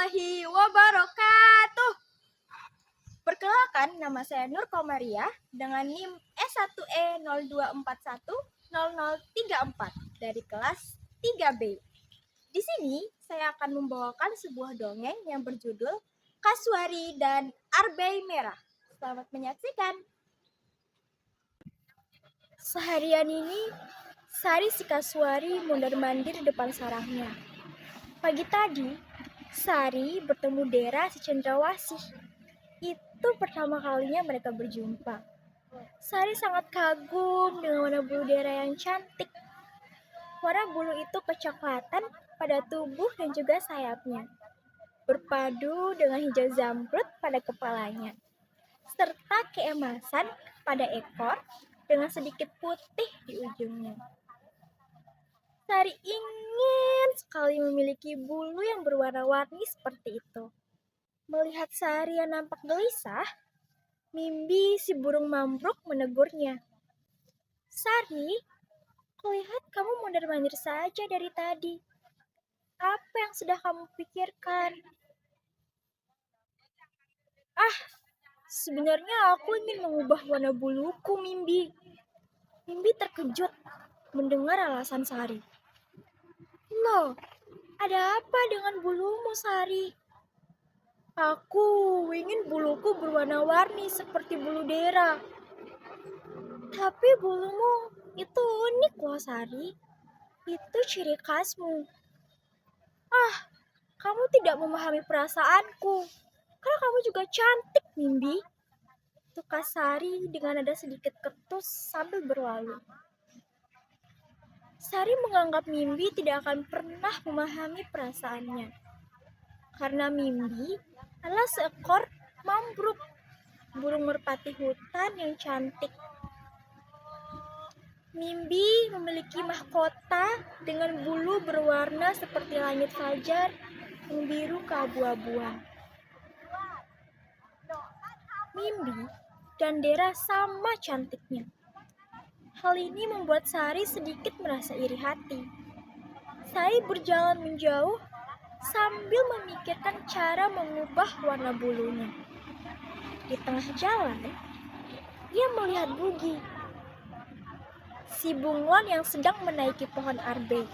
warahmatullahi wabarakatuh. Perkenalkan, nama saya Nur Komaria dengan NIM S1E02410034 dari kelas 3B. Di sini saya akan membawakan sebuah dongeng yang berjudul Kasuari dan Arbei Merah. Selamat menyaksikan. Seharian ini, Sari si Kasuari mondar-mandir di depan sarangnya. Pagi tadi, Sari bertemu Dera si Cendrawasih. Itu pertama kalinya mereka berjumpa. Sari sangat kagum dengan warna bulu Dera yang cantik. Warna bulu itu kecoklatan pada tubuh dan juga sayapnya, berpadu dengan hijau zamrud pada kepalanya, serta keemasan pada ekor dengan sedikit putih di ujungnya. Sari ingin sekali memiliki bulu yang berwarna-warni seperti itu. Melihat Sari yang nampak gelisah, Mimbi si burung mambruk menegurnya. Sari, kulihat kamu mondar-mandir saja dari tadi. Apa yang sudah kamu pikirkan? Sebenarnya aku ingin mengubah warna buluku, Mimbi. Mimbi terkejut mendengar alasan Sari. Loh, ada apa dengan bulumu, Sari? Aku ingin buluku berwarna-warni seperti bulu Dera. Tapi bulumu itu unik loh, Sari. Itu ciri khasmu. Kamu tidak memahami perasaanku. Karena kamu juga cantik, Mimbi. Tukar Sari dengan nada sedikit ketus sambil berlalu. Sari menganggap Mimbi tidak akan pernah memahami perasaannya. Karena Mimbi adalah seekor mambruk, burung merpati hutan yang cantik. Mimbi memiliki mahkota dengan bulu berwarna seperti langit fajar yang biru keabu-abuan. Mimbi dan Dera sama cantiknya. Hal ini membuat Sari sedikit merasa iri hati. Sari berjalan menjauh sambil memikirkan cara mengubah warna bulunya. Di tengah jalan, ia melihat Bugi, si bunglon yang sedang menaiki pohon arbei.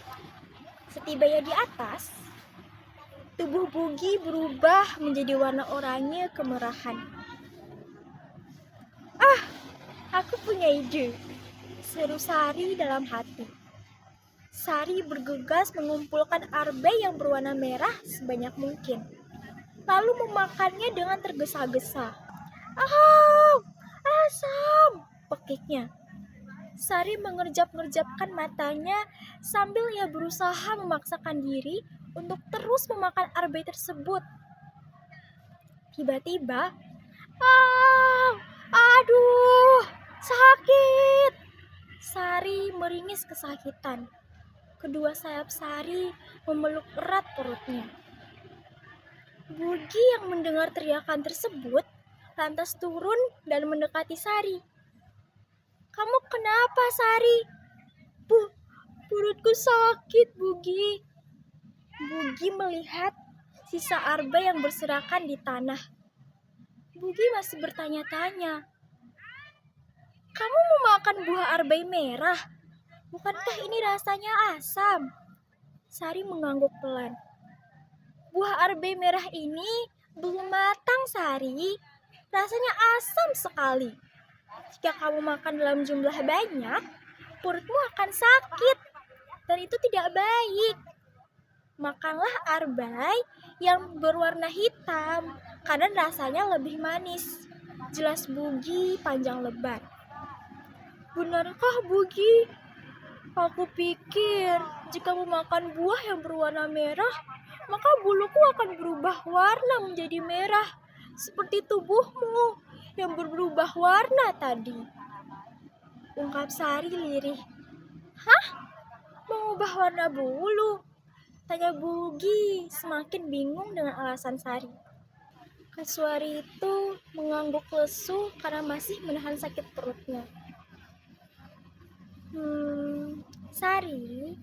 Setibanya di atas, tubuh Bugi berubah menjadi warna oranye kemerahan. Aku punya ide, seru Sari dalam hati. Sari bergegas mengumpulkan arbei yang berwarna merah sebanyak mungkin, lalu memakannya dengan tergesa-gesa. Asam, pekiknya. Sari mengerjap-ngerjapkan matanya sambil ia berusaha memaksakan diri untuk terus memakan arbei tersebut. Tiba-tiba, aduh, sakit! Sari meringis kesakitan. Kedua sayap Sari memeluk erat perutnya. Bugi yang mendengar teriakan tersebut lantas turun dan mendekati Sari. Kamu kenapa, Sari? Perutku sakit, Bugi. Bugi melihat sisa arbei yang berserakan di tanah. Bugi masih bertanya-tanya. Kamu mau makan buah arbei merah? Bukankah ini rasanya asam? Sari mengangguk pelan. Buah arbei merah ini belum matang, Sari. Rasanya asam sekali. Jika kamu makan dalam jumlah banyak, perutmu akan sakit. Dan itu tidak baik. Makanlah arbei yang berwarna hitam, karena rasanya lebih manis. Jelas Bugi panjang lebar. Benarkah, Bugi? Aku pikir jika memakan buah yang berwarna merah, maka buluku akan berubah warna menjadi merah, seperti tubuhmu yang berubah warna tadi. Ungkap Sari lirih. Mengubah warna bulu? Tanya Bugi semakin bingung dengan alasan Sari. Kasuari itu mengangguk lesu karena masih menahan sakit perutnya. Sari,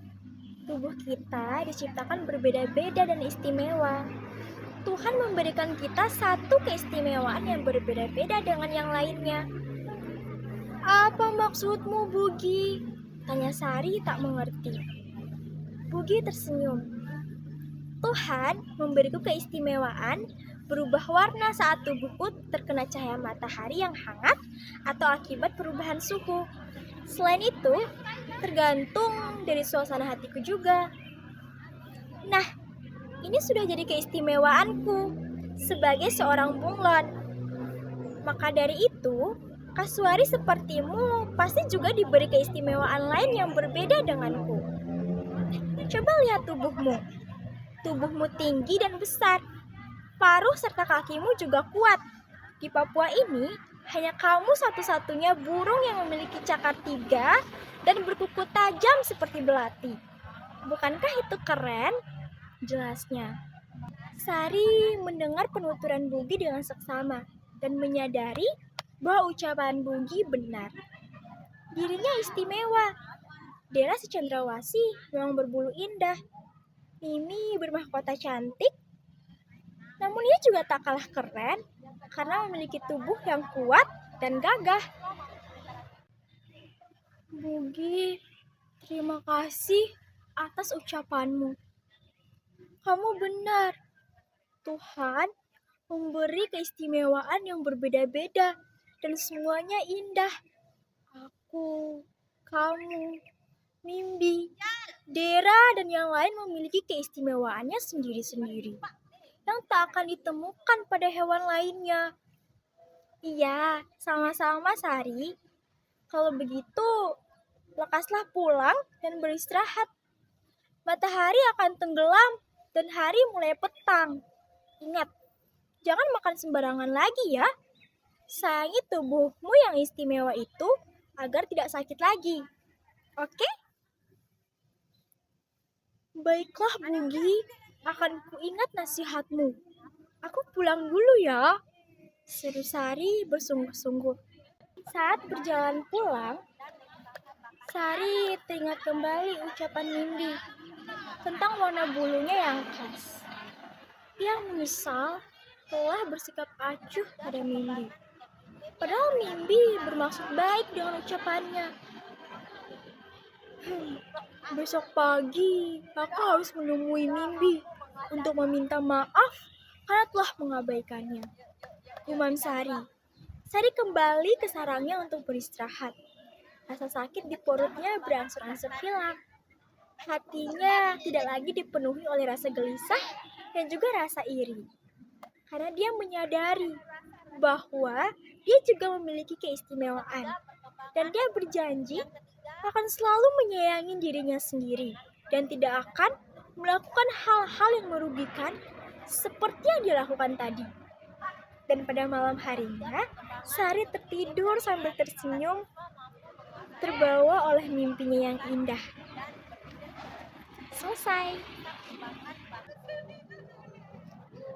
tubuh kita diciptakan berbeda-beda dan istimewa. Tuhan memberikan kita satu keistimewaan yang berbeda-beda dengan yang lainnya. Apa maksudmu, Bugi? Tanya Sari tak mengerti. Bugi tersenyum. Tuhan memberiku keistimewaan berubah warna saat tubuhku terkena cahaya matahari yang hangat atau akibat perubahan suhu. Selain itu, tergantung dari suasana hatiku juga. Nah, ini sudah jadi keistimewaanku sebagai seorang bunglon. Maka dari itu, kasuari sepertimu pasti juga diberi keistimewaan lain yang berbeda denganku. Coba lihat tubuhmu. Tubuhmu tinggi dan besar. Paruh serta kakimu juga kuat. Di Papua ini, hanya kamu satu-satunya burung yang memiliki cakar 3 dan berkuku tajam seperti belati. Bukankah itu keren? Jelasnya. Sari mendengar penuturan Bugi dengan seksama dan menyadari bahwa ucapan Bugi benar. Dirinya istimewa. Dera si Cendrawasih memang berbulu indah. Mimi bermahkota cantik. Namun ia juga tak kalah keren karena memiliki tubuh yang kuat dan gagah. Bugi, terima kasih atas ucapanmu. Kamu benar. Tuhan memberi keistimewaan yang berbeda-beda dan semuanya indah. Aku, kamu, Mimbi, Dera, dan yang lain memiliki keistimewaannya sendiri-sendiri yang tak akan ditemukan pada hewan lainnya. Iya, sama-sama Sari. Kalau begitu, lekaslah pulang dan beristirahat. Matahari akan tenggelam dan hari mulai petang. Ingat, jangan makan sembarangan lagi ya. Sayangi tubuhmu yang istimewa itu agar tidak sakit lagi. Oke? Baiklah Bugi, akan kuingat nasihatmu. Aku pulang dulu ya. Seru Sari bersungguh-sungguh. Saat berjalan pulang, Sari teringat kembali ucapan Mimbi tentang warna bulunya yang khas. Dia menyesal telah bersikap acuh pada Mimbi. Padahal Mimbi bermaksud baik dengan ucapannya. Besok pagi, aku harus menemui Mimbi untuk meminta maaf karena telah mengabaikannya. Umam Sari. Sari kembali ke sarangnya untuk beristirahat. Rasa sakit di perutnya berangsur-angsur hilang. Hatinya tidak lagi dipenuhi oleh rasa gelisah dan juga rasa iri. Karena dia menyadari bahwa dia juga memiliki keistimewaan. Dan dia berjanji akan selalu menyayangi dirinya sendiri dan tidak akan melakukan hal-hal yang merugikan seperti yang dilakukan tadi. Dan pada malam harinya, Sari tertidur sambil tersenyum, terbawa oleh mimpinya yang indah. Selesai.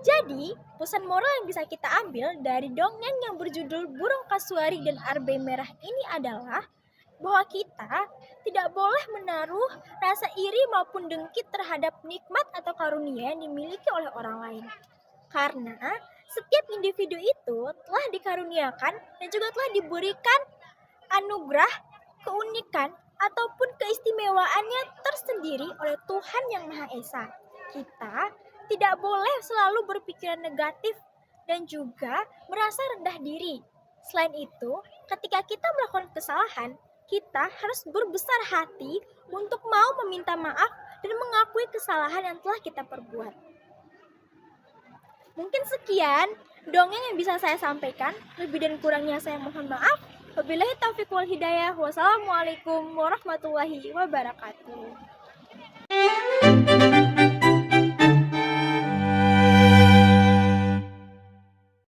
Jadi, pesan moral yang bisa kita ambil dari dongeng yang berjudul Burung Kasuari dan Arbe Merah ini adalah bahwa kita tidak boleh menaruh rasa iri maupun dengki terhadap nikmat atau karunia yang dimiliki oleh orang lain. Karena setiap individu itu telah dikaruniakan dan juga telah diberikan anugerah, keunikan, ataupun keistimewaannya tersendiri oleh Tuhan Yang Maha Esa. Kita tidak boleh selalu berpikiran negatif dan juga merasa rendah diri. Selain itu, ketika kita melakukan kesalahan, kita harus berbesar hati untuk mau meminta maaf dan mengakui kesalahan yang telah kita perbuat. Mungkin sekian dongeng yang bisa saya sampaikan. Lebih dan kurangnya saya mohon maaf. Wabillahi taufiq wal hidayah. Wassalamualaikum warahmatullahi wabarakatuh.